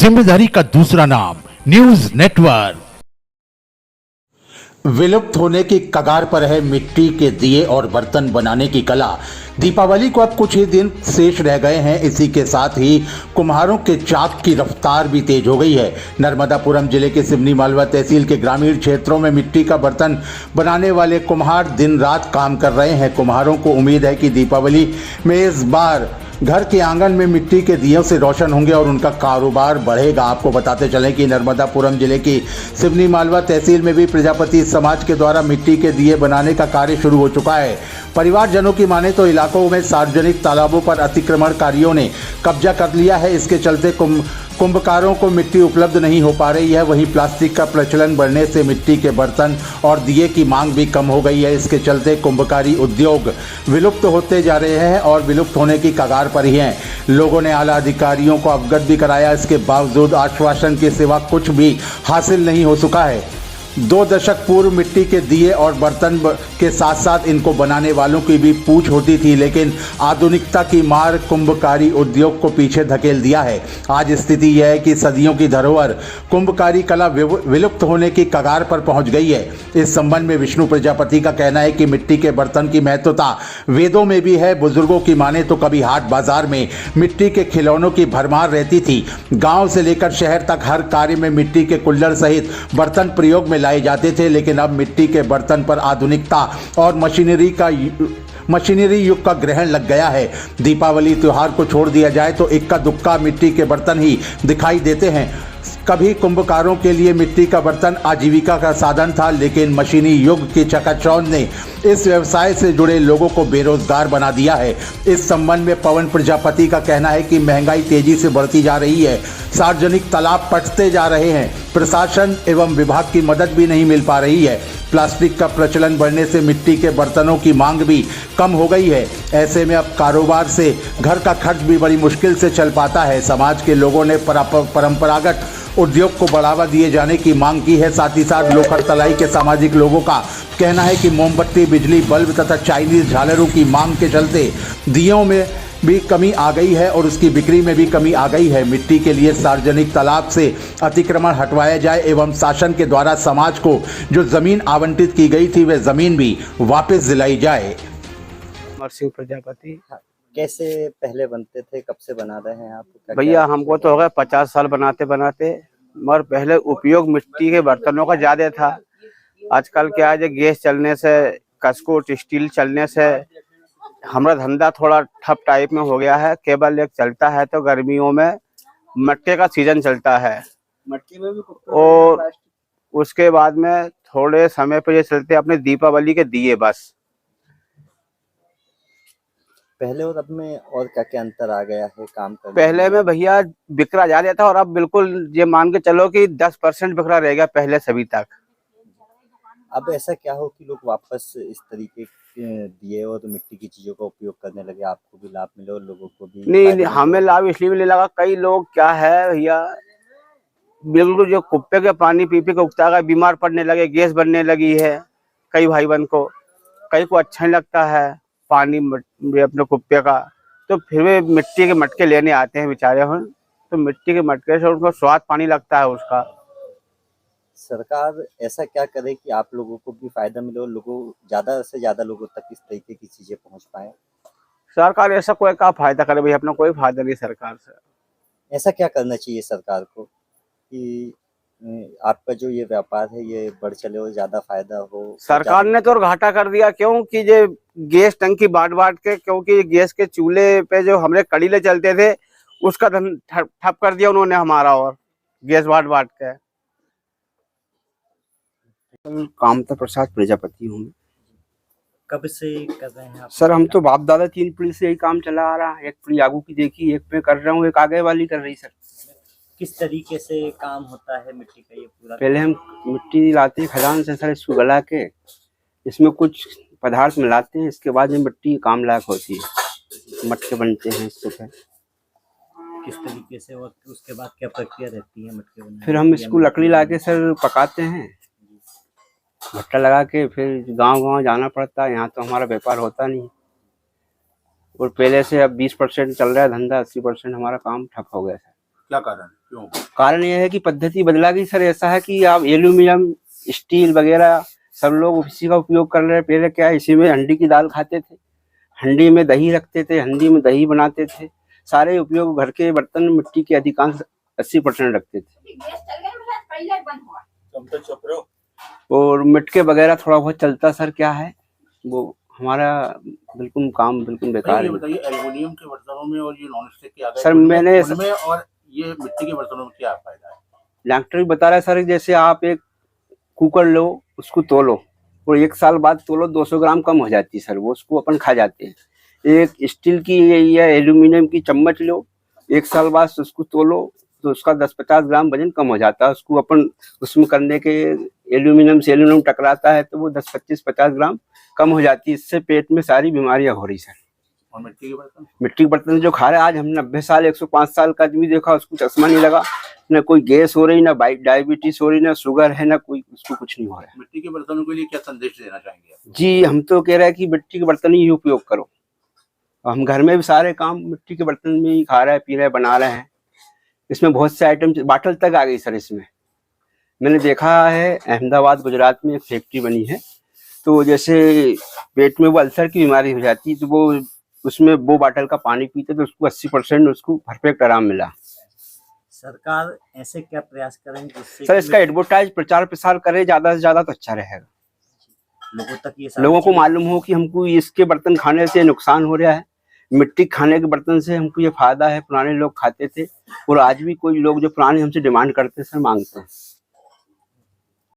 जिम्मेदारी का दूसरा नाम न्यूज नेटवर्क। विलुप्त होने की कगार पर है मिट्टी के दिए और बर्तन बनाने की कला। दीपावली को अब कुछ ही दिन शेष रह गए हैं। इसी के साथ ही कुम्हारों के चाक की रफ्तार भी तेज हो गई है। नर्मदापुरम जिले के सिवनी मालवा तहसील के ग्रामीण क्षेत्रों में मिट्टी का बर्तन बनाने वाले कुम्हार दिन रात काम कर रहे हैं। कुम्हारों को उम्मीद है कि दीपावली में इस बार घर के आंगन में मिट्टी के दियों से रोशन होंगे और उनका कारोबार बढ़ेगा। आपको बताते चलें कि नर्मदापुरम जिले की सिवनी मालवा तहसील में भी प्रजापति समाज के द्वारा मिट्टी के दिए बनाने का कार्य शुरू हो चुका है। परिवारजनों की माने तो इलाकों में सार्वजनिक तालाबों पर अतिक्रमणकारियों ने कब्जा कर लिया है। इसके चलते कुंभकारों को मिट्टी उपलब्ध नहीं हो पा रही है। वहीं प्लास्टिक का प्रचलन बढ़ने से मिट्टी के बर्तन और दिए की मांग भी कम हो गई है। इसके चलते कुंभकारी उद्योग विलुप्त होते जा रहे हैं और विलुप्त होने की कगार पर ही हैं। लोगों ने आला अधिकारियों को अवगत भी कराया। इसके बावजूद आश्वासन के सिवा कुछ भी हासिल नहीं हो सका है। 2 दशक पूर्व मिट्टी के दिए और बर्तन के साथ साथ इनको बनाने वालों की भी पूछ होती थी, लेकिन आधुनिकता की मार कुंभकारी उद्योग को पीछे धकेल दिया है। आज स्थिति यह है कि सदियों की धरोहर कुंभकारी कला विलुप्त होने की कगार पर पहुंच गई है। इस संबंध में विष्णु प्रजापति का कहना है कि मिट्टी के बर्तन की महत्वता वेदों में भी है। बुजुर्गों की माने तो कभी हाट बाजार में मिट्टी के खिलौनों की भरमार रहती थी। गाँव से लेकर शहर तक हर कार्य में मिट्टी के कुल्हड़ सहित बर्तन प्रयोग में लाए जाते थे, लेकिन अब मिट्टी के बर्तन पर आधुनिकता और मशीनरी युग का ग्रहण लग गया है। दीपावली त्योहार को छोड़ दिया जाए तो इक्का दुक्का मिट्टी के बर्तन ही दिखाई देते हैं। कभी कुंभकारों के लिए मिट्टी का बर्तन आजीविका का साधन था, लेकिन मशीनी युग की चकाचौंध ने इस व्यवसाय से जुड़े लोगों को बेरोजगार बना दिया है। इस संबंध में पवन प्रजापति का कहना है कि महंगाई तेजी से बढ़ती जा रही है, सार्वजनिक तालाब पटते जा रहे हैं, प्रशासन एवं विभाग की मदद भी नहीं मिल पा रही है। प्लास्टिक का प्रचलन बढ़ने से मिट्टी के बर्तनों की मांग भी कम हो गई है। ऐसे में अब कारोबार से घर का खर्च भी बड़ी मुश्किल से चल पाता है। समाज के लोगों ने परंपरागत उद्योग को बढ़ावा दिए जाने की मांग की है। साथ ही साथ लोखंड तलाई के सामाजिक लोगों का कहना है कि मोमबत्ती, बिजली बल्ब तथा चाइनीज झालरों की मांग के चलते दियों में भी कमी आ गई है और उसकी बिक्री में भी कमी आ गई है। मिट्टी के लिए सार्वजनिक तालाब से अतिक्रमण हटवाया जाए एवं शासन के द्वारा समाज को जो जमीन आवंटित की गई थी वह जमीन भी वापस दिलाई जाए। सिंह प्रजापति। कैसे पहले बनते थे, कब से बना रहे हैं आप? भैया हमको तो हो गया 50 साल बनाते बनाते, मगर पहले उपयोग मिट्टी के बर्तनों का ज्यादा था। आजकल क्या है, गैस चलने से, कस्कोट स्टील चलने से हमारा धंधा थोड़ा ठप टाइप में हो गया है। केवल एक चलता है तो गर्मियों में मटके का सीजन चलता है, मटके में भी और उसके बाद में थोड़े समय पर ये चलते अपने दीपावली के दिए बस। पहले और अब में और क्या क्या अंतर आ गया है काम करने? पहले में भैया बिखरा जा रहा था और अब बिल्कुल ये मान के चलो कि 10% बिखरा रह गया पहले सभी तक। अब ऐसा क्या हो कि लोग वापस इस तरीके के दिए और मिट्टी की चीजों का उपयोग करने लगे, आपको भी लाभ मिले और लोगों को भी? नहीं, हमें लाभ इसलिए मिलने लगा, कई लोग क्या है भैया बिल्कुल जो कुप्पे के पानी पी पी के उगता है, बीमार पड़ने लगे, गैस बनने लगी है कई भाई बहन को। कई को अच्छा नहीं लगता है पानी अपने कुप्पे का, तो फिर वे मिट्टी के मटके लेने आते हैं बेचारे हम। तो मिट्टी के मटके से उनको स्वाद पानी लगता है उसका। सरकार ऐसा क्या करे कि आप लोगों को भी फायदा मिले और लोगों ज्यादा से ज्यादा लोगों तक इस तरीके की चीजें पहुंच पाए? सरकार ऐसा कोई का फायदा करे भैया, अपना कोई फायदा नहीं सरकार से। ऐसा क्या करना चाहिए सरकार को कि आपका जो ये व्यापार है ये बढ़ चले और ज्यादा फायदा हो? सरकार ने तो घाटा कर दिया, क्योंकि ये गैस टंकी बांट के, क्योंकि गैस के चूल्हे पे जो हमारे कड़ीले चलते थे उसका धन ठप कर दिया उन्होंने हमारा, और गैस बांट के। कामता प्रसाद प्रजापति हूँ। कब से कर रहे हैं आप? सर हम तो बाप दादा 3 पीढ़ी से यही काम चला आ रहा है। एक पीढ़ी आगू की देखी, एक मैं कर रहा हूँ, एक आगे वाली कर रही। सर किस तरीके से काम होता है मिट्टी का ये पूरा? पहले हम मिट्टी लाते हैं खदान से सर, इसको गला के इसमें कुछ पदार्थ मिलाते हैं, इसके बाद ये मिट्टी काम लायक होती है, मटके बनते हैं इसको। किस तरीके से और उसके बाद क्या प्रक्रिया रहती है मटके बनाने? फिर हम इसको लकड़ी ला के सर पकाते हैं, भट्टा लगा के, फिर गांव जाना पड़ता है। यहाँ तो हमारा व्यापार होता नहीं, और पहले से अब 20% चल रहा है धंधा, 80% हमारा काम ठप हो गया है। क्या कारण? क्यों? कारण यह है कि पद्धति बदला गई सर। ऐसा है कि आप एल्यूमिनियम, स्टील वगैरह सब लोग इसी का उपयोग कर रहे हैं। पहले क्या है, इसी में हंडी की दाल खाते थे, हंडी में दही रखते थे, हंडी में दही बनाते थे। सारे उपयोग घर के बर्तन मिट्टी के अधिकांश 80% रखते थे। और मिटके वगैरह थोड़ा बहुत चलता सर। क्या है वो हमारा बिल्कुल काम बिल्कुल बेकार है। बताइए, एल्युमिनियम के बर्तनों में और ये नॉन स्टिक के आ गए सर, मैंने उनमें और ये मिट्टी के बर्तनों में क्या फायदा है? डॉक्टर भी बता रहा है सर, जैसे आप एक कुकर लो, उसको तोलो और 1 साल बाद तोलो, 200 ग्राम कम हो जाती है सर, वो उसको अपन खा जाते हैं। एक स्टील की या एल्यूमिनियम की चम्मच लो, 1 साल बाद उसको तोलो तो उसका 10-50 ग्राम वजन कम हो जाता है। उसको अपन उसमें करने के एल्यूमिनियम से एल्यूमिनियम टकराता है तो वो 10-25-50 ग्राम कम हो जाती है। इससे पेट में सारी बीमारियां हो रही सर। और मिट्टी के बर्तन जो खा रहे हैं, आज हम 90 साल 105 साल का आदमी देखा, उसको चश्मा नहीं लगा, ना कोई गैस हो रही, ना डायबिटीज हो रही, ना शुगर है, ना कोई उसको कुछ नहीं हो रहा है। मिट्टी के बर्तनों के लिए क्या संदेश देना चाहेंगे आप? जी, हम तो कह रहे हैं कि मिट्टी के बर्तन ही उपयोग करो। हम घर में भी सारे काम मिट्टी के बर्तन में ही खा रहे हैं, पी रहे हैं, बना रहे हैं। इसमें बहुत से आइटम, बाटल तक आ गई सर इसमें। मैंने देखा है अहमदाबाद गुजरात में एक फैक्ट्री बनी है, तो जैसे पेट में वो अल्सर की बीमारी हो जाती है तो वो उसमें वो बाटल का पानी पीते तो उसको 80% उसको परफेक्ट आराम मिला। सरकार ऐसे क्या प्रयास करें जिससे सर इसका एडवर्टाइज प्रचार प्रसार करे ज्यादा से ज्यादा तो अच्छा रहेगा। लोगों तक ये लोगों को मालूम हो कि हमको इसके बर्तन खाने से नुकसान हो रहा है, मिट्टी खाने के बर्तन से हमको ये फायदा है। पुराने लोग खाते थे और आज भी कोई लोग जो पुराने हमसे डिमांड करते हैं सर, मांगते हैं।